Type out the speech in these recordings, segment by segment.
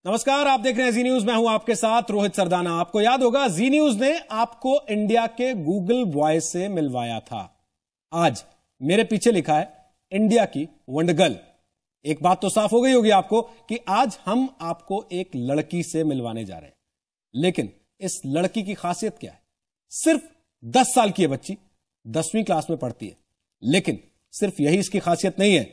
नमस्कार, आप देख रहे हैं जी न्यूज। मैं हूं आपके साथ रोहित सरदाना। आपको याद होगा जी न्यूज ने आपको इंडिया के गूगल वॉइस से मिलवाया था। आज मेरे पीछे लिखा है इंडिया की वंडरगर्ल। एक बात तो साफ हो गई होगी आपको कि आज हम आपको एक लड़की से मिलवाने जा रहे हैं। लेकिन इस लड़की की खासियत क्या है? सिर्फ 10 साल की है बच्ची, 10वीं क्लास में पढ़ती है। लेकिन सिर्फ यही इसकी खासियत नहीं है।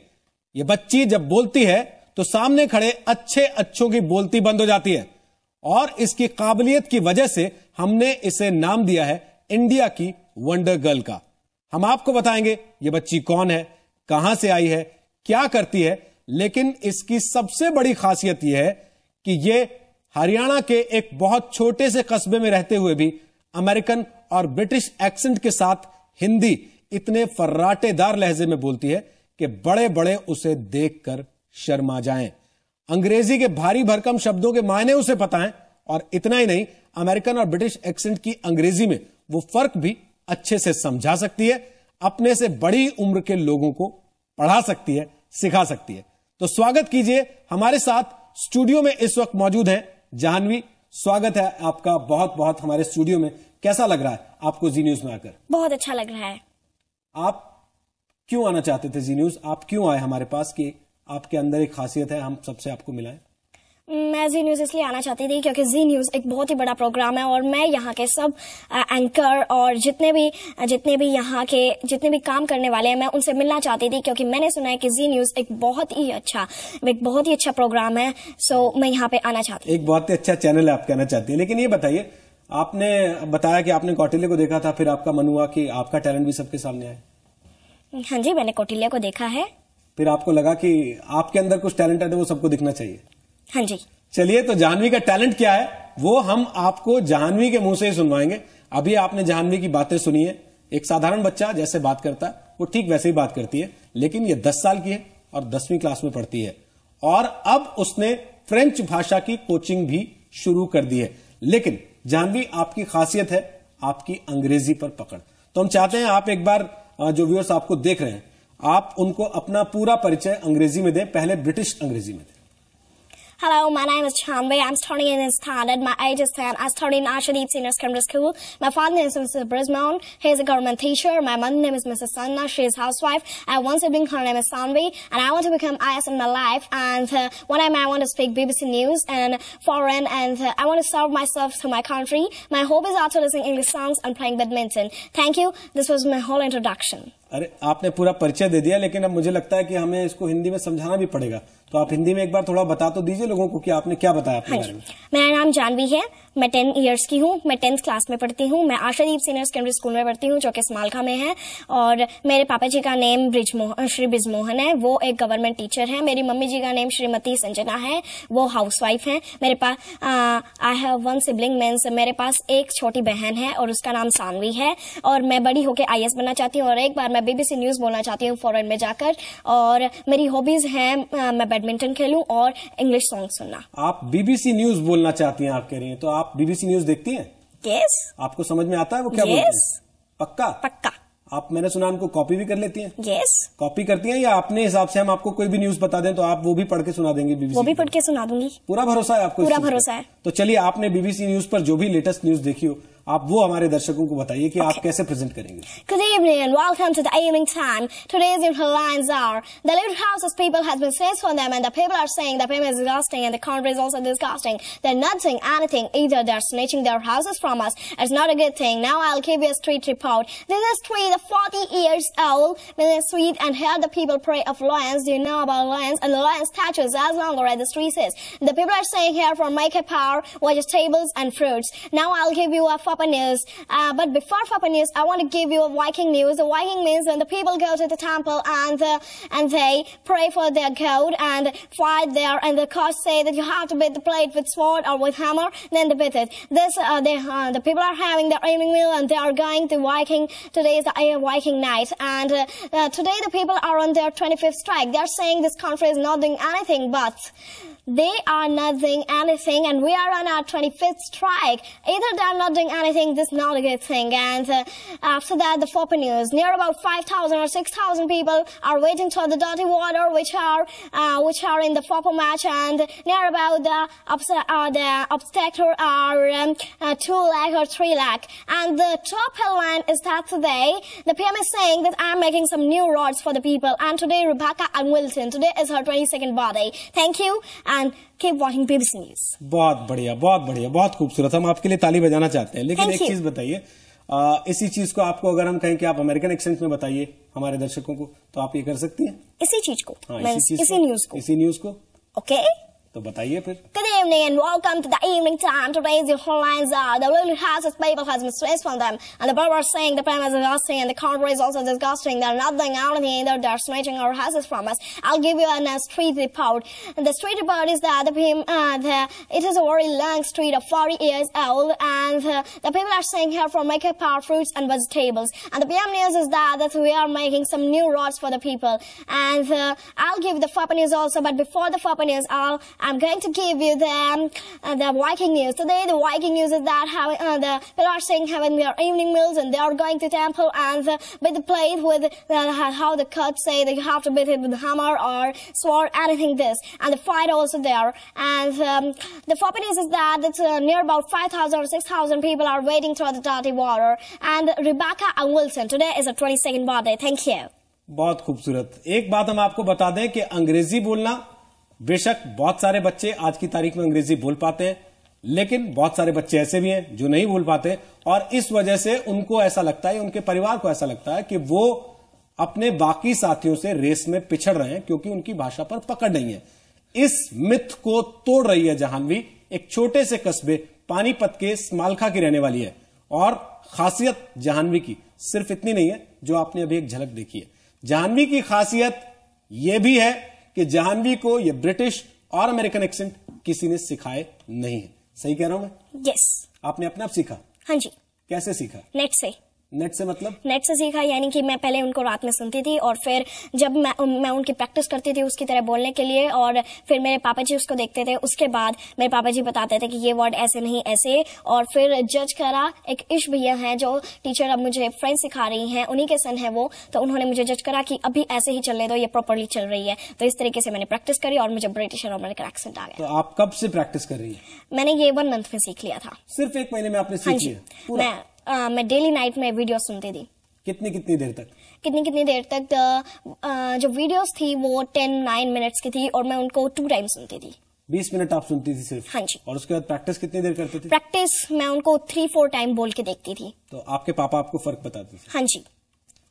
यह बच्ची जब बोलती है तो सामने खड़े अच्छों की बोलती बंद हो जाती है। और इसकी काबिलियत की वजह से हमने इसे नाम दिया है इंडिया की वंडर गर्ल का। हम आपको बताएंगे ये बच्ची कौन है, कहां से आई है, क्या करती है। लेकिन इसकी सबसे बड़ी खासियत यह है कि ये हरियाणा के एक बहुत छोटे से कस्बे में रहते हुए भी अमेरिकन और ब्रिटिश एक्सेंट के साथ हिंदी इतने फर्राटेदार लहजे में बोलती है कि बड़े बड़े उसे देखकर शर्मा जाएं। अंग्रेजी के भारी भरकम शब्दों के मायने उसे पता है। और इतना ही नहीं, अमेरिकन और ब्रिटिश एक्सेंट की अंग्रेजी में वो फर्क भी अच्छे से समझा सकती है। अपने से बड़ी उम्र के लोगों को पढ़ा सकती है, सिखा सकती है। तो स्वागत कीजिए, हमारे साथ स्टूडियो में इस वक्त मौजूद है जाह्नवी। स्वागत है आपका बहुत बहुत हमारे स्टूडियो में। कैसा लग रहा है आपको जी न्यूज में आकर? बहुत अच्छा लग रहा है। आप क्यों आना चाहते थे जी न्यूज? आप क्यों आए हमारे पास कि आपके अंदर एक खासियत है, हम सबसे आपको मिलाएं? मैं जी न्यूज इसलिए आना चाहती थी क्योंकि जी न्यूज एक बहुत ही बड़ा प्रोग्राम है और मैं यहाँ के सब एंकर और जितने भी यहाँ के जितने भी काम करने वाले हैं, मैं उनसे मिलना चाहती थी क्योंकि मैंने सुना है कि जी न्यूज एक बहुत ही अच्छा प्रोग्राम है। सो मैं यहाँ पे आना चाहती हूँ। एक बहुत ही अच्छा चैनल है, आप कहना चाहती है। लेकिन ये बताइए, आपने बताया कि आपने कौटिल्य को देखा था, फिर आपका मन हुआ कि आपका टैलेंट भी सबके सामने आए। हाँ जी, मैंने कौटिल्य को देखा है। फिर आपको लगा कि आपके अंदर कुछ टैलेंट है तो वो सबको दिखना चाहिए। हाँ जी। चलिए, तो जाह्नवी का टैलेंट क्या है वो हम आपको जाह्नवी के मुंह से ही सुनवाएंगे। अभी आपने जाह्नवी की बातें सुनी है। एक साधारण बच्चा जैसे बात करता है वो ठीक वैसे ही बात करती है। लेकिन ये 10 साल की है और 10वीं क्लास में पढ़ती है। और अब उसने फ्रेंच भाषा की कोचिंग भी शुरू कर दी है। लेकिन जाह्नवी, आपकी खासियत है आपकी अंग्रेजी पर पकड़। तो हम चाहते हैं आप एक बार जो व्यूअर्स आपको देख रहे हैं, आप उनको अपना पूरा परिचय अंग्रेजी में दें। पहले ब्रिटिश अंग्रेजी में दें। Hello, my name is Jahnvi. I'm studying in standard. My age is 10. I study in Ashadeep Senior Secondary School. My father name is Mr. Brisbane. He is a government teacher. My mother name is Mrs. Sanna. She is housewife. I have one sibling. Her name is Sanvi. And I want to become IS in my life. And one time I want to speak BBC News and foreign. And I want to serve myself to my country. My hobbies are to listen English songs and playing badminton. Thank you. This was my whole introduction. अरे, आपने पूरा परिचय दे दिया, लेकिन अब मुझे लगता है कि हमें इसको हिंदी में समझाना भी पड़ेगा। तो आप हिंदी में एक बार थोड़ा बता तो दीजिए लोगों को कि आपने क्या बताया अपने बारे में। मेरा नाम जाह्नवी है। मैं 10 इयर्स की हूँ। मैं 10th क्लास में पढ़ती हूँ। मैं आशादीप सीनियर सेकेंडरी स्कूल में पढ़ती हूँ जो कि स्मालखा में है। और मेरे पापा जी का नेम श्री ब्रिजमोहन है, वो एक गवर्नमेंट टीचर है। मेरी मम्मी जी का नेम श्रीमती संजना है, वो हाउसवाइफ है। मेरे पास I have one sibling, means मेरे पास एक छोटी बहन है और उसका नाम सानवी है। और मैं बड़ी होकर IAS बनना चाहती हूँ और एक बार मैं BBC न्यूज बोलना चाहती हूँ फॉरेन में जाकर। और मेरी हॉबीज हैं मैं बैडमिंटन खेलूं और इंग्लिश सॉन्ग सुनना। आप BBC न्यूज बोलना चाहती हैं, आप कह रही हैं। तो आप BBC न्यूज देखती हैं? यस। आपको समझ में आता है वो क्या बोलते हैं? पक्का? पक्का। आप, मैंने सुना, उनको कॉपी भी कर लेती हैं? यस। कॉपी करती हैं या अपने हिसाब से हम आपको कोई भी न्यूज बता दें तो आप वो भी पढ़ के सुना देंगे? BBC वो भी पढ़ के सुना दूंगी। पूरा भरोसा है आपको? पूरा भरोसा है। तो चलिए, आपने BBC न्यूज पर जो भी लेटेस्ट न्यूज देखी हो, आप वो हमारे दर्शकों को बताइए कि आप कैसे प्रेजेंट करेंगे। Good evening and welcome to the evening time. Today's headlines are: the little houses people has been searched for them, and the people are saying the payment is disgusting and the country is also disgusting. They're not doing anything either. They're snatching their houses from us. It's not a good thing. Now I'll give you a street report. This is street of 40 years old. This is street, and here the people pray of lions. Do you know about lions? And the lion statues as longer as the street is. The people are saying here for makeup power, vegetables and fruits. Now I'll give you a Fapa news. But before Fapa news, I want to give you a Viking news. The Viking means when the people go to the temple and they pray for their god and fight there, and the gods say that you have to beat the plate with sword or with hammer, then they beat it. The people are having their evening meal and they are going to Viking. Today is the Viking night, and today the people are on their 25th strike. They are saying this country is not doing anything, but they are not doing anything, and we are on our 25th strike. Either they are not doing anything I think this is not a good thing. And after that, the FOPA news. Near about 5,000 or 6,000 people are waiting for the dirty water, which are in the FOPA match, and near about the obstacle are 2 lakh or 3 lakh. And the top headline is that today the PM is saying that I am making some new roads for the people. And today Rebecca and Wilton, today is her 22nd birthday. Thank you and keep watching BBC News. बहुत बढ़िया, बहुत बढ़िया, बहुत खूबसूरत। हम आपके लिए ताली बजाना चाहते हैं, लेकिन एक चीज बताइए, इसी चीज को आपको अगर हम कहें कि आप अमेरिकन एक्सेंट में बताइए हमारे दर्शकों को, तो आप ये कर सकती हैं? इसी चीज को, इसी न्यूज को। ओके, तो बताइए फिर। Good evening and welcome to the evening time. Today's your headlines are the ruling house's people has been stressed from them, and the people are saying the prime is disgusting and the country is also disgusting. They're not doing anything either. They're snatching our houses from us. I'll give you a street report. And the street report is that it is a very long street of 40 years old, and the people are saying here for makeup our fruits and vegetables. And the PM news is that we are making some new roads for the people. And I'll give the FOPA news also, but before the FOPA news, I'm going to give you the Viking news. Today, the Viking news is that the people are saying having their evening meals and they are going to temple and beat the plate with how the cuts say that you have to beat it with hammer or sword, anything this. And the fight also there. And the FOPA news is that it's near about 5,000 or 6,000 people are waiting for the dirty water. And Rebecca and Wilson, today is her 22nd birthday. Thank you. बहुत खूबसूरत। एक बात हम आपको बता दें कि अंग्रेजी बोलना, बेशक बहुत सारे बच्चे आज की तारीख में अंग्रेजी बोल पाते हैं, लेकिन बहुत सारे बच्चे ऐसे भी हैं जो नहीं बोल पाते, और इस वजह से उनको ऐसा लगता है, उनके परिवार को ऐसा लगता है कि वो अपने बाकी साथियों से रेस में पिछड़ रहे हैं क्योंकि उनकी भाषा पर पकड़ नहीं है। इस मिथ को तोड़ रही है जाह्नवी, एक छोटे से कस्बे पानीपत के स्मालखा की रहने वाली है, और खासियत जाह्नवी की सिर्फ इतनी नहीं है जो आपने अभी एक झलक देखी है। जाह्नवी की खासियत यह भी है कि जाह्नवी को यह ब्रिटिश और अमेरिकन एक्सेंट किसी ने सिखाए नहीं है। सही कह रहा हूं मैं? यस। आपने अपने आप सीखा? हाँ जी। कैसे सीखा? नेट से। नेट से मतलब? नेट से सीखा, यानी कि मैं पहले उनको रात में सुनती थी और फिर जब मैं उनकी प्रैक्टिस करती थी उसकी तरह बोलने के लिए, और फिर मेरे पापा जी उसको देखते थे। उसके बाद मेरे पापा जी बताते थे कि ये वर्ड ऐसे नहीं ऐसे, और फिर जज करा। एक इश भैया हैं जो टीचर अब मुझे फ्रेंच सिखा रही हैं, उन्हीं के सन है वो, तो उन्होंने मुझे जज करा कि अभी ऐसे ही चलने दो, ये प्रॉपरली चल रही है। तो इस तरीके से मैंने प्रैक्टिस करी और मुझे ब्रिटिश और अमेरिकन एक्सेंट आ गया। तो आप कब से प्रैक्टिस कर रही है? मैंने ये 1 मंथ में सीख लिया था। सिर्फ 1 महीने में आपने सीख लिया? मैं डेली नाइट में वीडियो सुनती थी। कितनी देर तक? कितनी देर तक? जो वीडियोस थी वो 9 मिनट्स की थी और मैं उनको 2 टाइम सुनती थी। 20 मिनट आप सुनती थी सिर्फ? हाँ जी। और उसके बाद प्रैक्टिस कितनी देर करते थे? प्रैक्टिस मैं उनको 3-4 टाइम बोल के देखती थी। तो आपके पापा आपको फर्क बताते थे? हाँ जी।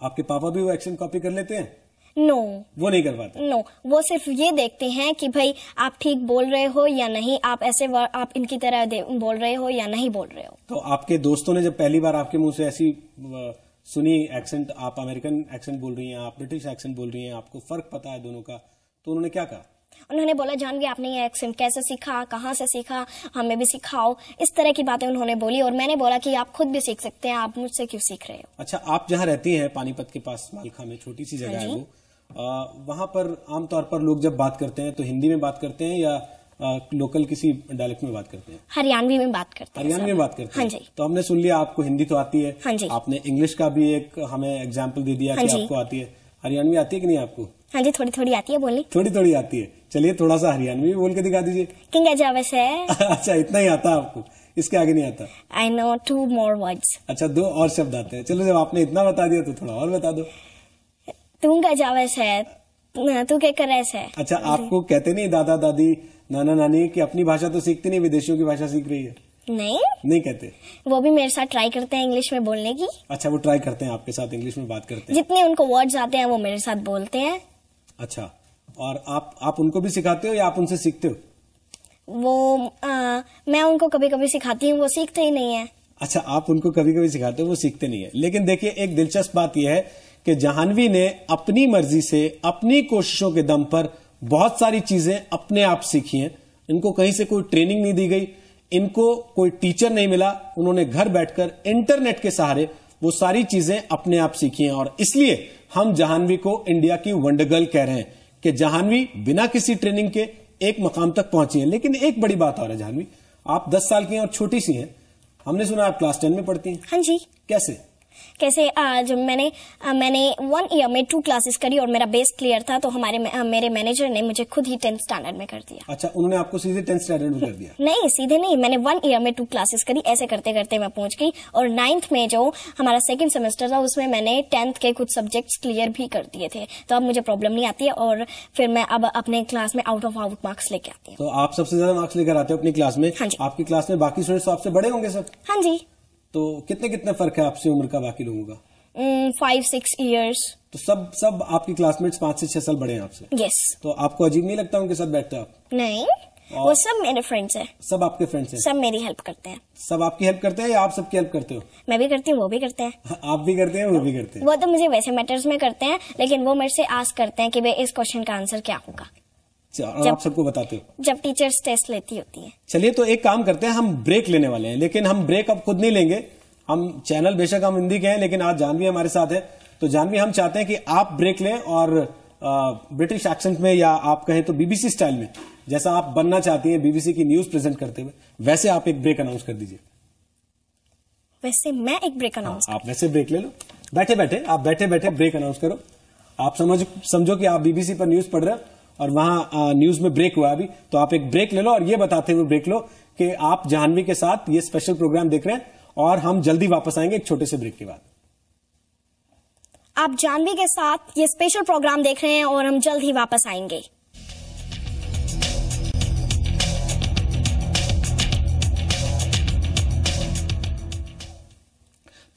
आपके पापा भी वो एक्सेंट कॉपी कर लेते हैं? नो, वो नहीं कर पाते। नो, वो सिर्फ ये देखते हैं कि भाई आप ठीक बोल रहे हो या नहीं, आप ऐसे आप इनकी तरह बोल रहे हो या नहीं बोल रहे हो। तो आपके दोस्तों ने जब पहली बार आपके मुंह से ऐसी सुनी एक्सेंट, आप अमेरिकन एक्सेंट बोल रही हैं, आप ब्रिटिश एक्सेंट बोल रही हैं, आपको फर्क पता है दोनों का, तो उन्होंने क्या कहा? उन्होंने बोला, जाह्नवी आपने ये एक्सेंट कैसे सीखा, कहाँ से सीखा, हमें भी सिखाओ। इस तरह की बातें उन्होंने बोली और मैंने बोला कि आप खुद भी सीख सकते हैं, आप मुझसे क्यों सीख रहे हो। अच्छा, आप जहाँ रहती हैं पानीपत के पास मालखा में, छोटी सी जगह है वो, वहां पर आमतौर पर लोग जब बात करते हैं तो हिंदी में बात करते हैं या लोकल किसी डायलेक्ट में बात करते हैं? हरियाणवी में बात करते हैं। हरियाणवी में बात करते हैं? हाँ जी। तो हमने सुन लिया आपको हिंदी तो आती है। हाँ जी। आपने इंग्लिश का भी एक हमें एग्जाम्पल दे दिया कि आपको आती है। हरियाणवी आती है कि नहीं आपको? हाँ जी, थोड़ी थोड़ी आती है बोलनी। थोड़ी आती है। चलिए थोड़ा सा हरियाणवी बोल के दिखा दीजिए। किंग जावेस है। अच्छा, इतना ही आता है आपको, इसके आगे नहीं आता? I know 2 more words। अच्छा, 2 और शब्द आते हैं। चलो, जब आपने इतना बता दिया तो थोड़ा और बता दो। तुंगा जावेस है, तू क्या कर रहा है। अच्छा, आपको कहते नहीं दादा दादी नाना नानी कि अपनी भाषा तो सीखती नहीं, विदेशियों की भाषा सीख रही है? नहीं कहते। वो भी मेरे साथ ट्राई करते हैं इंग्लिश में बोलने की। अच्छा, वो ट्राई करते हैं आपके साथ इंग्लिश में बात करते हैं? जितने उनको वर्ड्स आते हैं वो मेरे साथ बोलते हैं। अच्छा, और आप उनको भी सिखाते हो या आप उनसे सीखते हो? मैं उनको कभी कभी सिखाती हूँ, वो सीखते ही नहीं है। अच्छा, आप उनको कभी कभी सिखाते हो, वो सीखते नहीं है। लेकिन देखिए, एक दिलचस्प बात यह है कि जाह्नवी ने अपनी मर्जी से, अपनी कोशिशों के दम पर बहुत सारी चीजें अपने आप सीखी हैं। इनको कहीं से कोई ट्रेनिंग नहीं दी गई, इनको कोई टीचर नहीं मिला, उन्होंने घर बैठकर इंटरनेट के सहारे वो सारी चीजें अपने आप सीखी हैं। और इसलिए हम जाह्नवी को इंडिया की वंडर गर्ल कह रहे हैं कि जाह्नवी बिना किसी ट्रेनिंग के एक मकाम तक पहुंची है। लेकिन एक बड़ी बात और है जाह्नवी, आप 10 साल की हैं और छोटी सी हैं। हमने सुना आप क्लास 10 में पढ़ती हैं। हाँ जी। कैसे? जब मैंने 1 ईयर में 2 क्लासेस करी और मेरा बेस क्लियर था, तो मेरे मैनेजर ने मुझे खुद ही 10th स्टैंडर्ड में कर दिया। अच्छा, उन्होंने आपको सीधे 10th स्टैंडर्ड में कर दिया? नहीं, सीधे नहीं, मैंने 1 ईयर में 2 क्लासेस करी, ऐसे करते करते मैं पहुंच गई। और 9th में जो हमारा 2nd सेमेस्टर था, उसमें मैंने 10th के कुछ सब्जेक्ट्स क्लियर भी कर दिए थे, तो अब मुझे प्रॉब्लम नहीं आती है और फिर मैं अब अपने क्लास में आउट ऑफ आउट मार्क्स लेके आती हूँ। तो आप सबसे ज्यादा मार्क्स लेकर आते हो अपनी क्लास में? हाँ जी। आपकी क्लास में बाकी स्टूडेंट्स आपसे बड़े होंगे सब? हाँ जी। तो कितने फर्क है आपसे उम्र का बाकी लोगों का? 5-6 years। तो सब आपकी क्लासमेट्स 5 से 6 साल बड़े हैं आपसे? यस। तो आपको अजीब नहीं लगता उनके साथ बैठते आप? नहीं, वो सब मेरे फ्रेंड्स हैं। सब आपके फ्रेंड्स हैं? सब मेरी हेल्प करते हैं। सब आपकी हेल्प करते हैं या आप सबकी हेल्प करते हो? मैं भी करती हूँ, वो भी करते हैं। आप भी करते हैं, वो भी करते हैं? वो तो मुझे वैसे मैटर्स में करते हैं, लेकिन वो मेरे से आस्क करते हैं कि भाई इस क्वेश्चन का आंसर क्या होगा। आप सबको बताते हो? जब टीचर्स टेस्ट लेती होती है। चलिए, तो एक काम करते हैं, हम ब्रेक लेने वाले हैं, लेकिन हम ब्रेक अब खुद नहीं लेंगे। हम चैनल बेशक हम हिंदी के हैं, लेकिन आज जानवी हमारे साथ है। तो जानवी, हम चाहते हैं कि आप ब्रेक लें और ब्रिटिश एक्सेंट में, या आप कहें तो बीबीसी स्टाइल में, जैसा आप बनना चाहती हैं बीबीसी की न्यूज प्रेजेंट करते हुए, वैसे आप एक ब्रेक अनाउंस कर दीजिए। वैसे मैं एक ब्रेक अनाउंस? आप वैसे ब्रेक ले लो, बैठे बैठे ब्रेक अनाउंस करो। आप समझो कि आप बीबीसी पर न्यूज पढ़ रहे हो और वहां न्यूज में ब्रेक हुआ अभी, तो आप एक ब्रेक ले लो और ये बताते हुए ब्रेक लो कि आप जानवी के साथ ये स्पेशल प्रोग्राम देख रहे हैं और हम जल्दी वापस आएंगे एक छोटे से ब्रेक के बाद। आप जानवी के साथ ये स्पेशल प्रोग्राम देख रहे हैं और हम जल्द ही वापस आएंगे।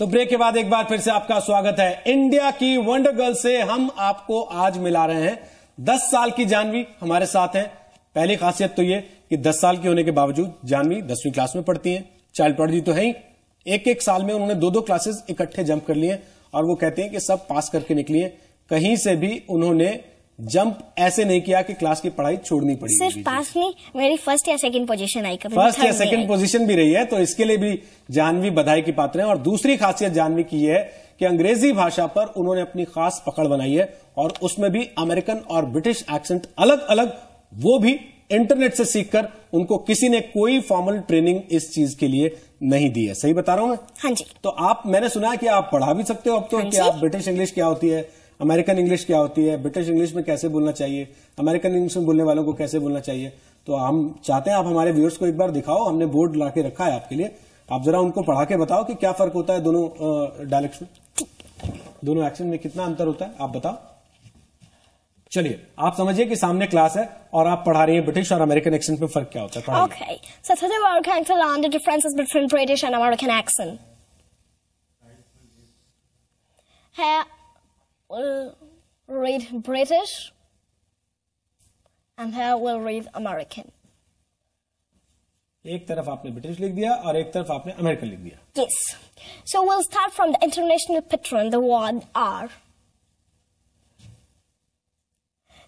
तो ब्रेक के बाद एक बार फिर से आपका स्वागत है। इंडिया की वंडर गर्ल से हम आपको आज मिला रहे हैं 10 साल की जानवी हमारे साथ हैं। पहली खासियत तो ये कि 10 साल की होने के बावजूद जानवी 10वीं क्लास में पढ़ती हैं। चाइल्ड प्रोडिजी तो है ही। एक साल में उन्होंने 2 क्लासेस इकट्ठे जंप कर लिए और वो कहते हैं कि सब पास करके निकली है। कहीं से भी उन्होंने जंप ऐसे नहीं किया कि क्लास की पढ़ाई छोड़नी पड़ी। सिर्फ पास नहीं, मेरी फर्स्ट या सेकंड पोजीशन आई, कभी फर्स्ट या सेकंड पोजीशन भी रही है, तो इसके लिए भी जानवी बधाई की पात्र है। और दूसरी खासियत जानवी की है कि अंग्रेजी भाषा पर उन्होंने अपनी खास पकड़ बनाई है और उसमें भी अमेरिकन और ब्रिटिश एक्सेंट अलग अलग, वो भी इंटरनेट से सीखकर। उनको किसी ने कोई फॉर्मल ट्रेनिंग इस चीज के लिए नहीं दी है। सही बता रहा हूं मैं? हाँ जी। तो मैंने सुना है कि आप पढ़ा भी सकते हो अब तो, हाँ कि आप ब्रिटिश इंग्लिश क्या होती है, अमेरिकन इंग्लिश क्या होती है, ब्रिटिश इंग्लिश में कैसे बोलना चाहिए, अमेरिकन इंग्लिश में बोलने वालों को कैसे बोलना चाहिए। तो हम चाहते हैं आप हमारे व्यूअर्स को एक बार दिखाओ। हमने बोर्ड ला के रखा है आपके लिए, आप जरा उनको पढ़ा के बताओ कि क्या फर्क होता है दोनों डायलेक्ट्स में, दोनों एक्सेंट में कितना अंतर होता है, आप बताओ। चलिए, आप समझिए कि सामने क्लास है और आप पढ़ा रही हैं ब्रिटिश और अमेरिकन एक्सेंट में फर्क क्या होता है। Okay, so today we are going to learn the differences between British and American accent. Here we'll read British and here we'll read American. एक तरफ आपने ब्रिटिश लिख दिया और एक तरफ आपने अमेरिकन लिख दिया। Yes. So we'll start from the international patron, the word R.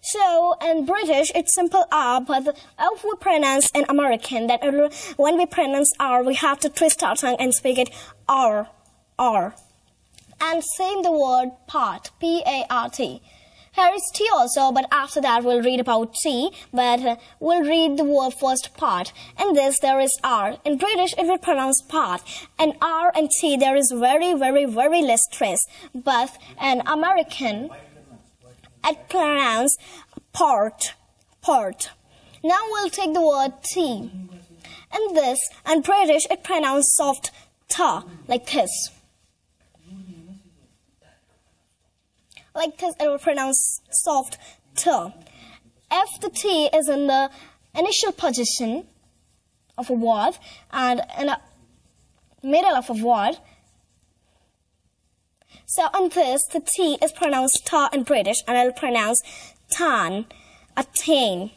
So in British, it's simple R, but if we pronounce in American, that when we pronounce R, we have to twist our tongue and speak it R, R. And same the word part, P-A-R-T. Here is T also, but after that we'll read about T, but we'll read the word first part. In this, there is R. In British, it will pronounce part. And R and T, there is very, very, very less stress. But in American, it pronounce part, part. Now we'll take the word T. In this, in British, it pronounce soft ta, like this. Like this, it will pronounce soft ta. If the T is in the initial position of a word and in the middle of a word, so in this, the T is pronounced ta in British, and I'll pronounce tan, attain.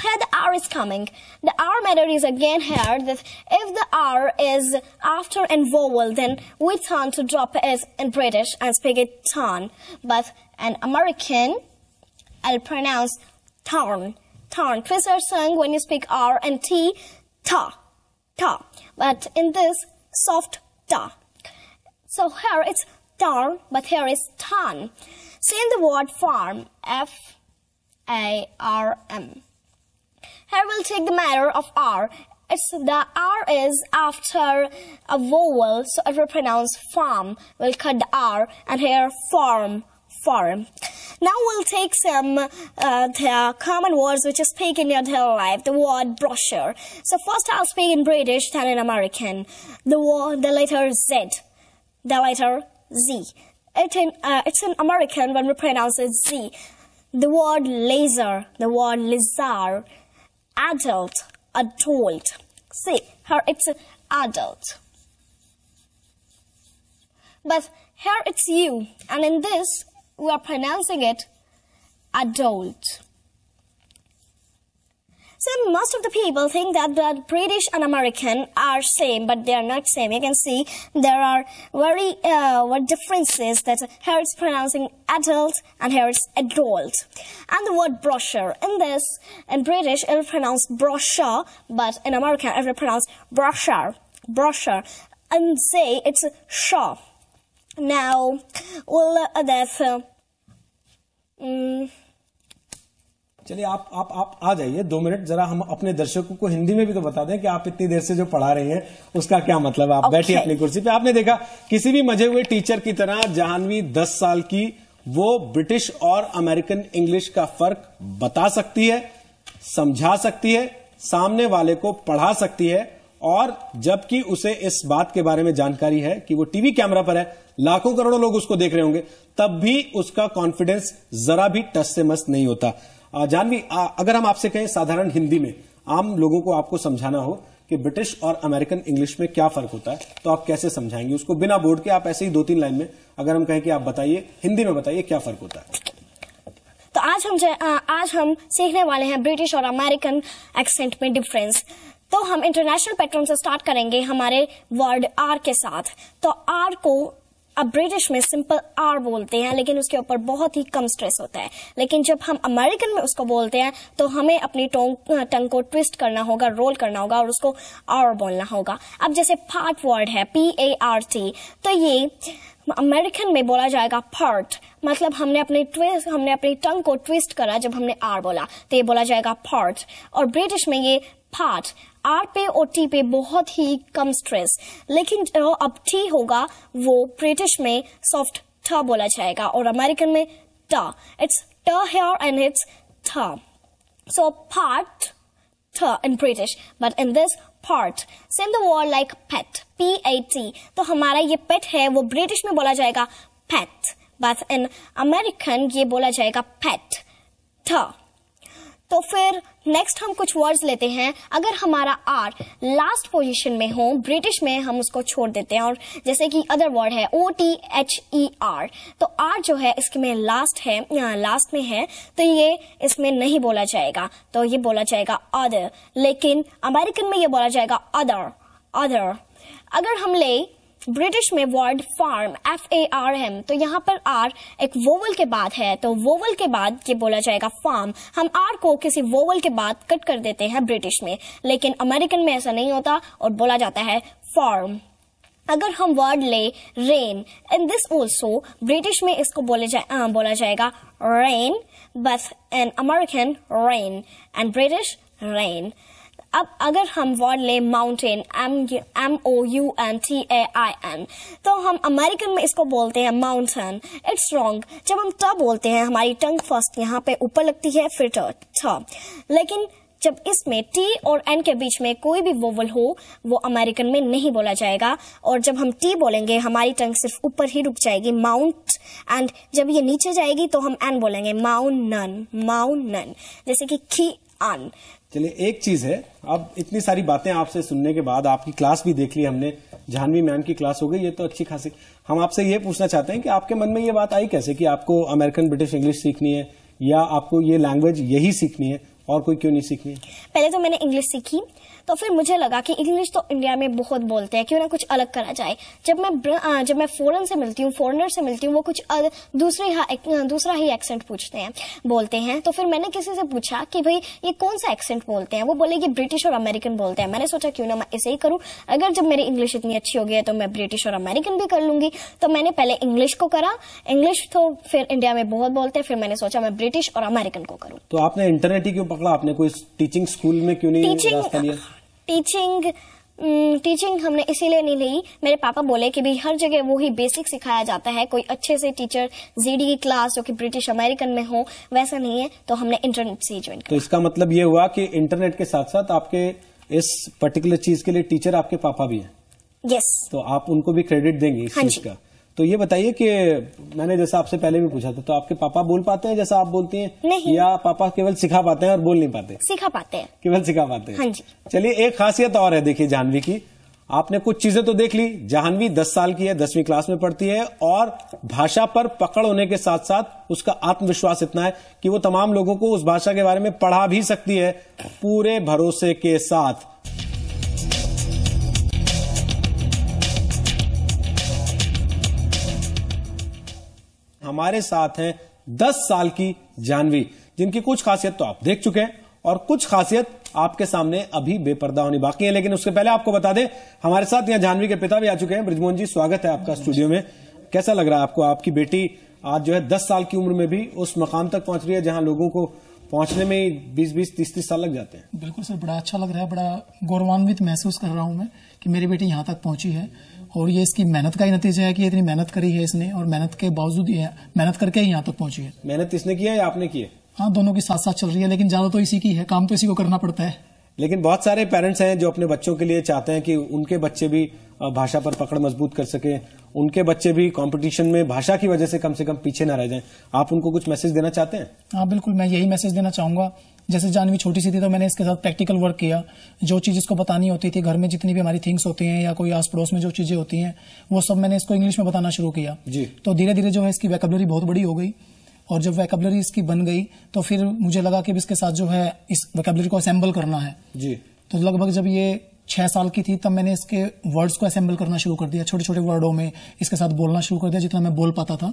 Here the R is coming. The R method is again here that if the R is after an vowel, then we turn to drop it in British and speak it tan. But in American, I'll pronounce tarn, tarn. Twist your tongue when you speak R and T, ta, ta. But in this, soft ta. So here it's tarn, but here is tan. Same the word farm, F-A-R-M. Here we'll take the matter of R. it's the R is after a vowel, so it will pronounce farm. We'll cut the R and here farm. Now we'll take some the common words which you speak in your daily life. The word brochure. So first I'll speak in British, then in American. The letter Z. The letter Z. It's in American when we pronounce it Z. The word laser. The word lizard. Adult. See, here it's adult. But here it's U, and in this we are pronouncing it adult. So most of the people think that the British and American are same, but they are not same. You can see there are very differences, that here it's pronouncing adult and here it's adult. And the word brochure, in British it will pronounce brochure, but in American it will pronounce brochure. And say it's shaw. Now we'll चलिए आप आ जाइए 2 minute, जरा हम अपने दर्शकों को हिंदी में भी तो बता दें कि आप इतनी देर से जो पढ़ा रही हैं उसका क्या मतलब है। आप बैठिए अपनी कुर्सी पे। आपने देखा किसी भी मजे हुए टीचर की तरह जाह्नवी 10 साल की वो ब्रिटिश और अमेरिकन इंग्लिश का फर्क बता सकती है, समझा सकती है, सामने वाले को पढ़ा सकती है, और जबकि उसे इस बात के बारे में जानकारी है कि वो टीवी कैमरा पर है, लाखों करोड़ों लोग उसको देख रहे होंगे, तब भी उसका कॉन्फिडेंस जरा भी टस से मस नहीं होता। जाह्नवी, अगर हम आपसे कहें साधारण हिंदी में आम लोगों को आपको समझाना हो कि ब्रिटिश और अमेरिकन इंग्लिश में क्या फर्क होता है, तो आप कैसे समझाएंगे उसको बिना बोर्ड के? आप ऐसे ही 2-3 लाइन में अगर हम कहें कि आप बताइए, हिंदी में बताइए क्या फर्क होता है। तो आज हम सीखने वाले हैं ब्रिटिश और अमेरिकन एक्सेंट में डिफरेंस। तो हम इंटरनेशनल पैटर्न से स्टार्ट करेंगे हमारे वर्ड आर के साथ। तो आर को अब ब्रिटिश में सिंपल आर बोलते हैं, लेकिन उसके ऊपर बहुत ही कम स्ट्रेस होता है। लेकिन जब हम अमेरिकन में उसको बोलते हैं तो हमें अपनी टंग को ट्विस्ट करना होगा, रोल करना होगा और उसको आर बोलना होगा। अब जैसे पार्ट वर्ड है PART, तो ये अमेरिकन में बोला जाएगा पार्ट, मतलब हमने अपनी टंग को ट्विस्ट करा जब हमने आर बोला, तो ये बोला जाएगा पार्ट। और ब्रिटिश में ये पार्ट, आर पे और टी पे बहुत ही कम स्ट्रेस, लेकिन जो अब टी होगा वो ब्रिटिश में सॉफ्ट ट बोला जाएगा और अमेरिकन में ट। इट्स ट हियर एंड इट्स थ। सो पार्ट ट in British, but in this part. Same the word like pet, P-A-T. तो हमारा ये pet है वो ब्रिटिश में बोला जाएगा pet, but in American ये बोला जाएगा pet, थ। तो फिर नेक्स्ट हम कुछ वर्ड्स लेते हैं। अगर हमारा आर लास्ट पोजीशन में हो, ब्रिटिश में हम उसको छोड़ देते हैं, और जैसे कि अदर वर्ड है OTHER, तो आर जो है इसके में लास्ट में है, तो ये इसमें नहीं बोला जाएगा, तो ये बोला जाएगा अदर। लेकिन अमेरिकन में ये बोला जाएगा अदर। अगर हम ले ब्रिटिश में वर्ड फार्म, FARM, तो यहाँ पर आर एक वोवल के बाद है, तो वोवल के बाद ये बोला जाएगा फार्म। हम आर को किसी वोवल के बाद कट कर देते हैं ब्रिटिश में, लेकिन अमेरिकन में ऐसा नहीं होता और बोला जाता है फार्म। अगर हम वर्ड ले rain, in this also British में इसको बोला जाएगा rain, but in American rain and British rain. अब अगर हम वर्ड ले माउंटेन, MOUNTAIN, तो हम अमेरिकन में इसको बोलते हैं माउंटेन। It's wrong. जब हम ट बोलते हैं हमारी टंग फर्स्ट यहाँ पे ऊपर लगती है, फिर ट। लेकिन जब इसमें टी और एन के बीच में कोई भी वोवल हो वो अमेरिकन में नहीं बोला जाएगा, और जब हम टी बोलेंगे हमारी टंग सिर्फ ऊपर ही रुक जाएगी, माउंट, एंड जब ये नीचे जाएगी तो हम एन बोलेंगे, माउनन, जैसे कि की अन। चलिए, एक चीज है, अब इतनी सारी बातें आपसे सुनने के बाद आपकी क्लास भी देख ली हमने, जाह्नवी मैम की क्लास हो गई, ये तो अच्छी खासी। हम आपसे ये पूछना चाहते हैं कि आपके मन में ये बात आई कैसे कि आपको अमेरिकन ब्रिटिश इंग्लिश सीखनी है, या आपको ये लैंग्वेज यही सीखनी है और कोई क्यों नहीं सीखनी है? पहले तो मैंने इंग्लिश सीखी, तो फिर मुझे लगा कि इंग्लिश तो इंडिया में बहुत बोलते हैं, क्यों ना कुछ अलग करा जाए। जब मैं फॉरेनर से मिलती हूँ वो कुछ दूसरा ही एक्सेंट बोलते हैं। तो फिर मैंने किसी से पूछा कि भाई ये कौन सा एक्सेंट बोलते हैं, वो बोले कि ब्रिटिश और अमेरिकन बोलते हैं। मैंने सोचा क्यों ना मैं इसे ही करूँ, अगर जब मेरी इंग्लिश इतनी अच्छी हो गई है तो मैं ब्रिटिश और अमेरिकन भी कर लूंगी। तो मैंने पहले इंग्लिश को करा, इंग्लिश तो फिर इंडिया में बहुत बोलते हैं, फिर मैंने सोचा मैं ब्रिटिश और अमेरिकन को करूँ। तो आपने इंटरनेट ही क्यों पकड़ा? आपने कोई टीचिंग स्कूल में क्यों नहीं रास्ता लिया? टीचिंग हमने इसीलिए नहीं ली, मेरे पापा बोले कि भी हर जगह वो ही बेसिक सिखाया जाता है, कोई अच्छे से टीचर जीडी की क्लास जो कि ब्रिटिश अमेरिकन में हो वैसा नहीं है, तो हमने इंटरनेट से ज्वाइन किया। तो इसका मतलब ये हुआ कि इंटरनेट के साथ साथ आपके इस पर्टिकुलर चीज के लिए टीचर आपके पापा भी हैं। यस। तो आप उनको भी क्रेडिट देंगे इस चीज का। तो ये बताइए कि मैंने जैसा आपसे पहले भी पूछा था, तो आपके पापा बोल पाते हैं जैसा आप बोलती हैं? नहीं। या पापा केवल सिखा पाते हैं और बोल नहीं पाते? सिखा पाते हैं, केवल सिखा पाते हैं। हाँ जी। चलिए, एक खासियत और है देखिए जाह्नवी की। आपने कुछ चीजें तो देख ली। जाह्नवी 10 साल की है, 10वीं क्लास में पढ़ती है और भाषा पर पकड़ होने के साथ साथ उसका आत्मविश्वास इतना है कि वो तमाम लोगों को उस भाषा के बारे में पढ़ा भी सकती है पूरे भरोसे के साथ। हमारे साथ हैं 10 साल की जाह्नवी, जिनकी कुछ खासियत तो आप देख चुके हैं और कुछ खासियत आपके सामने अभी बेपर्दा होनी बाकी है। लेकिन उसके पहले आपको बता दें, हमारे साथ यहाँ जाह्नवी के पिता भी आ चुके हैं। बृजमोहन जी, स्वागत है आपका स्टूडियो में। कैसा लग रहा है आपको? आपकी बेटी आज जो है 10 साल की उम्र में भी उस मकाम तक पहुंच रही है जहां लोगों को पहुंचने में 20-20, 30-30 साल लग जाते हैं। बिल्कुल सर, बड़ा अच्छा लग रहा है, बड़ा गौरवान्वित महसूस कर रहा हूं मैं कि मेरी बेटी यहाँ तक पहुंची है। और ये इसकी मेहनत का ही नतीजा है कि इतनी मेहनत करी है इसने, और मेहनत के बावजूद मेहनत करके ही यहाँ तक पहुंची है। मेहनत इसने की है या आपने की है? हाँ, दोनों की साथ साथ चल रही है, लेकिन ज्यादा तो इसी की है, काम तो इसी को करना पड़ता है। लेकिन बहुत सारे पेरेंट्स हैं जो अपने बच्चों के लिए चाहते हैं कि उनके बच्चे भी भाषा पर पकड़ मजबूत कर सके, उनके बच्चे भी कंपटीशन में भाषा की वजह से कम पीछे ना रह जाएं। आप उनको कुछ मैसेज देना चाहते हैं? हाँ बिल्कुल, मैं यही मैसेज देना चाहूंगा। जैसे जाह्नवी छोटी सी थी तो मैंने इसके साथ प्रैक्टिकल वर्क किया। जो चीज इसको बतानी होती थी, घर में जितनी भी हमारी थिंग्स होती हैं या कोई आस पड़ोस में जो चीजें होती हैं, वो सब मैंने इसको इंग्लिश में बताना शुरू किया जी। तो धीरे धीरे जो है इसकी वोकैबुलरी बहुत बड़ी हो गई, और जब वोकैबुलरी इसकी बन गई तो फिर मुझे लगा कि इसके साथ जो है इस वोकैबुलरी को असेंबल करना है जी। तो लगभग जब ये 6 साल की थी तब मैंने इसके वर्ड्स को असेंबल करना शुरू कर दिया, छोटे छोटे वर्डों में इसके साथ बोलना शुरू कर दिया जितना मैं बोल पाता था।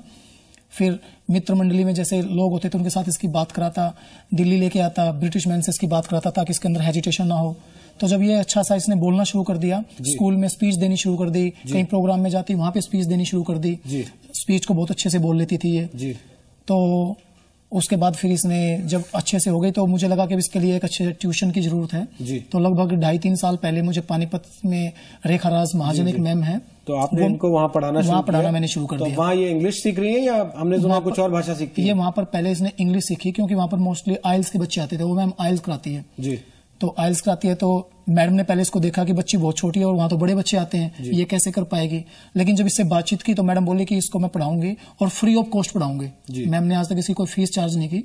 फिर मित्र मंडली में जैसे लोग होते थे उनके साथ इसकी बात कराता, दिल्ली लेके आता, ब्रिटिश मैन से इसकी बात कराता ताकि इसके अंदर हेजिटेशन ना हो। तो जब ये अच्छा सा इसने बोलना शुरू कर दिया, स्कूल में स्पीच देनी शुरू कर दी, कहीं प्रोग्राम में जाती वहां पे स्पीच देनी शुरू कर दी। स्पीच को बहुत अच्छे से बोल लेती थी ये। तो उसके बाद फिर इसने जब अच्छे से हो गई तो मुझे लगा कि इसके लिए एक अच्छे ट्यूशन की जरूरत है। तो लगभग 2.5-3 साल पहले मुझे पानीपत में रेखा राज महाजन एक मैम है, तो आपने इनको वहाँ पढ़ाना मैंने शुरू कर दिया। वहाँ ये इंग्लिश सीख रही है या हमने सुना कुछ और भाषा सीखती है? ये वहाँ पर पहले इसने इंग्लिश सीखी क्योंकि वहाँ पर मोस्टली आइल्स के बच्चे आते थे, वो मैम आइल्स कराती है जी। तो आइल्स कराती है तो मैडम ने पहले इसको देखा कि बच्ची बहुत छोटी है और वहां तो बड़े बच्चे आते हैं, ये कैसे कर पाएगी। लेकिन जब इससे बातचीत की तो मैडम बोली कि इसको मैं पढ़ाऊंगी और फ्री ऑफ कॉस्ट पढ़ाऊंगी। मैम ने आज तक इसकी कोई फीस चार्ज नहीं की।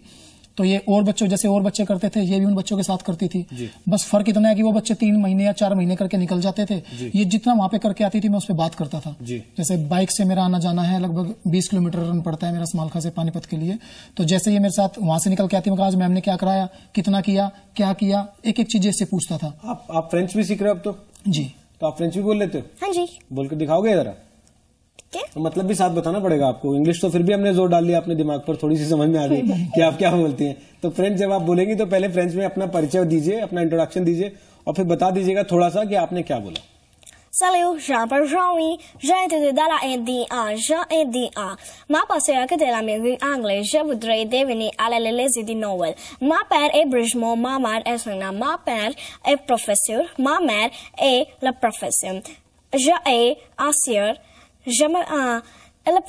तो ये और बच्चों जैसे और बच्चे करते थे, ये भी उन बच्चों के साथ करती थी। बस फर्क इतना है कि वो बच्चे 3 महीने या 4 महीने करके निकल जाते थे, ये जितना वहां पे करके आती थी मैं उस पर बात करता था। जैसे बाइक से मेरा आना जाना है, लगभग 20 किलोमीटर रन पड़ता है मेरा समालखा से पानीपत के लिए। तो जैसे ये मेरे साथ वहां से निकल के आती, मैं आज मैम ने क्या कराया, कितना किया, क्या किया, एक एक चीज इससे पूछता था। आप फ्रेंच भी सीख रहे हो अब तो? जी। तो आप फ्रेंच भी बोल लेते हो? हाँ जी। बोल के दिखाओगे जरा? तो मतलब भी साथ बताना पड़ेगा आपको। इंग्लिश तो फिर भी हमने जोर डाल लिया अपने दिमाग पर, थोड़ी सी समझ में आ गई कि आप क्या बोलती हैं। तो फ्रेंच जब आप बोलेंगी तो पहले फ्रेंच में अपना परिचय दीजिए, अपना इंट्रोडक्शन दीजिए और फिर बता दीजिएगा थोड़ा सा कि आपने क्या बोला। Salut, Jean-Pierre, j'ai étudié dans la NDA, Ma passion est de la musique anglaise, je voudrais devenir à la lise du Noël. Ma père est Bridgemont, ma mère est Sona, ma père est professeur, ma mère est la profession. Je suis assure, je m'appelle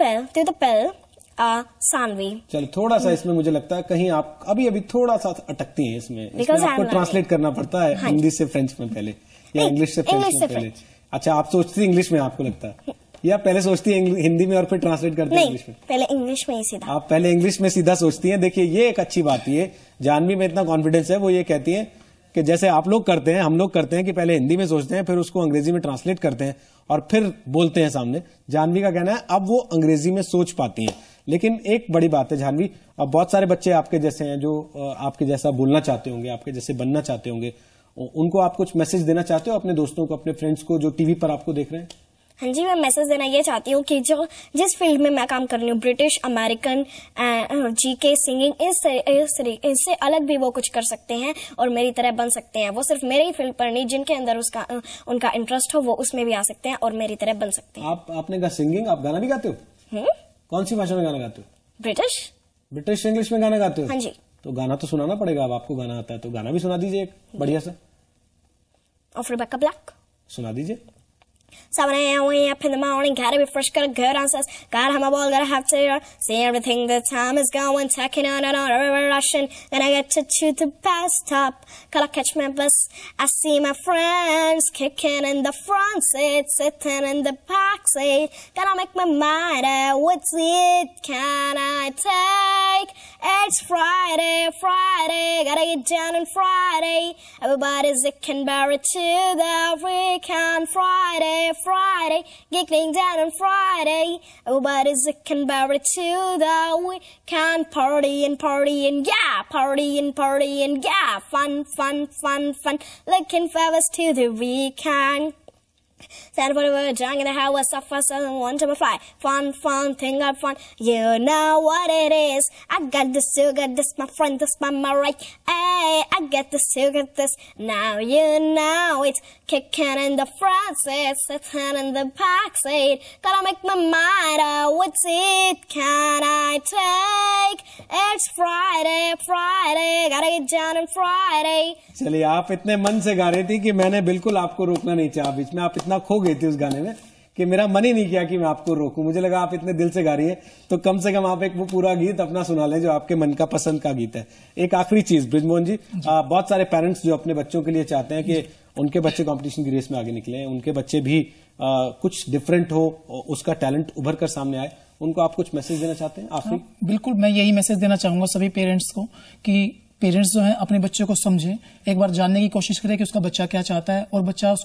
Saanvi. चलो, थोड़ा सा इसमें मुझे लगता है कहीं आप अभी थोड़ा सा अटकती हैं इसमें आपको ट्रांसलेट करना पड़ता है हिंदी से फ्रेंच में पहले या इंग्लिश से फ्रेंच में पहले। अच्छा, आप सोचती इंग्लिश में आपको लगता है, या पहले सोचती है हिंदी में और फिर ट्रांसलेट करती है इंग्लिश में? पहले इंग्लिश में ही सीधा। आप पहले इंग्लिश में सीधा सोचती हैं। देखिए, ये एक अच्छी बात है, जाह्नवी में इतना कॉन्फिडेंस है, वो ये कहती है कि जैसे आप लोग करते हैं, हम लोग करते हैं कि पहले हिंदी में सोचते हैं, फिर उसको अंग्रेजी में ट्रांसलेट करते हैं और फिर बोलते हैं सामने। जाह्नवी का कहना है अब वो अंग्रेजी में सोच पाती हैं। लेकिन एक बड़ी बात है जाह्नवी, अब बहुत सारे बच्चे आपके जैसे हैं जो आपके जैसा बोलना चाहते होंगे, आपके जैसे बनना चाहते होंगे, उनको आप कुछ मैसेज देना चाहते हो अपने दोस्तों को, अपने फ्रेंड्स को जो टीवी पर आपको देख रहे हैं? हाँ जी, मैं मैसेज देना ये चाहती हूँ कि जो जिस फील्ड में मैं काम कर रही हूँ, ब्रिटिश, अमेरिकन, जीके, सिंगिंग, इससे अलग भी वो कुछ कर सकते हैं और मेरी तरह बन सकते हैं। वो सिर्फ मेरे ही फील्ड पर नहीं, जिनके अंदर उनका इंटरेस्ट हो वो उसमें भी आ सकते हैं और मेरी तरह बन सकते हैं। आपने कहा सिंगिंग, आप गाना भी गाते हो? कौन सी भाषा में गाना गाते हो? ब्रिटिश इंग्लिश में गाना गाते हो? हाँ जी। तो गाना तो सुनाना पड़ेगा। अब आपको गाना आता है तो गाना भी सुना दीजिए एक बढ़िया सा। of Rebecca Black. सुना दीजिए. 7 a.m. way up in the morning, gotta be fresh, got a good answers, gotta have my ball, gotta have to see everything, the time is going, taking on and on, rushing, then I get to choose the best stop, gotta catch my bus, I see my friends kicking in the front seat, sitting in the back seat, gotta make my mind up, what's it can I take, it's Friday, gotta get down on Friday, everybody's looking buried to the weekend, Friday, giggling down on Friday. Everybody's looking buried to the weekend, partying, yeah, partying, yeah, fun, looking forward to the weekend. Stand for the word, drunk in the house, suffer, one to my fly. Fun, thing up fun. You know what it is. I got this, you got this, my friend, this by my right. Hey, I get this, you got this. Now you know it. Kicking in the front seat, sitting in the back seat. Gotta make my mind up. What's it can I take? It's Friday, gotta get down on Friday. चलिए, आप इतने मन से गा रही थी कि मैंने बिल्कुल आपको रोकना नहीं चाहा. बीच में आप इतना खो गई थी उस गाने में कि मेरा मन ही नहीं किया कि मैं आपको रोकूं. मुझे लगा आप इतने दिल से गा रही है तो कम से कम आप एक वो पूरा गीत अपना सुना लें जो आपके मन का पसंद का गीत है. एक आखिरी चीज बृजमोहन जी, बहुत सारे पेरेंट्स जो अपने बच्चों के लिए चाहते हैं कि उनके बच्चे कंपटीशन की रेस में आगे निकले, उनके बच्चे भी कुछ डिफरेंट हो, उसका टैलेंट उभर कर सामने आए, उनको आप कुछ मैसेज देना चाहते हैं आखिरी? बिल्कुल, मैं यही मैसेज देना चाहूंगा सभी पेरेंट्स को कि पेरेंट्स जो है अपने बच्चे को समझें, एक बार जानने की कोशिश करें कि उसका बच्चा क्या चाहता है और बच्चा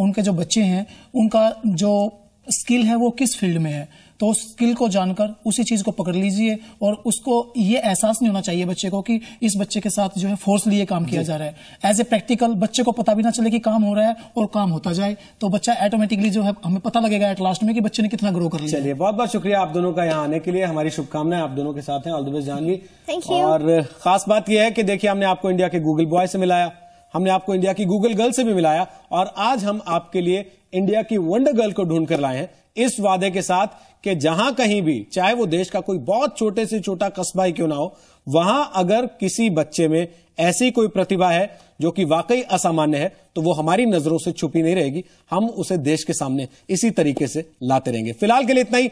उनके जो बच्चे हैं उनका जो स्किल है वो किस फील्ड में है, तो उस स्किल को जानकर उसी चीज को पकड़ लीजिए. और उसको ये एहसास नहीं होना चाहिए बच्चे को कि इस बच्चे के साथ जो है फोर्सली ये काम किया जा रहा है. एज ए प्रैक्टिकल बच्चे को पता भी ना चले कि काम हो रहा है और काम होता जाए, तो बच्चा ऑटोमेटिकली जो है हमें पता लगेगा एट लास्ट में कि बच्चे ने कितना ग्रो कर लिया. चलिए, बहुत बहुत शुक्रिया आप दोनों का यहाँ आने के लिए. हमारी शुभकामनाएं आप दोनों के साथ हैं. All the best Janvi. Thank you. और खास बात यह है कि देखिए, हमने आपको इंडिया के गूगल बॉय से मिलाया, हमने आपको इंडिया की गूगल गर्ल से भी मिलाया और आज हम आपके लिए इंडिया की वंडर गर्ल को ढूंढ कर लाए हैं इस वादे के साथ कि जहां कहीं भी, चाहे वो देश का कोई बहुत छोटे से छोटा कस्बा ही क्यों ना हो, वहां अगर किसी बच्चे में ऐसी कोई प्रतिभा है जो कि वाकई असामान्य है तो वो हमारी नजरों से छुपी नहीं रहेगी. हम उसे देश के सामने इसी तरीके से लाते रहेंगे. फिलहाल के लिए इतना ही.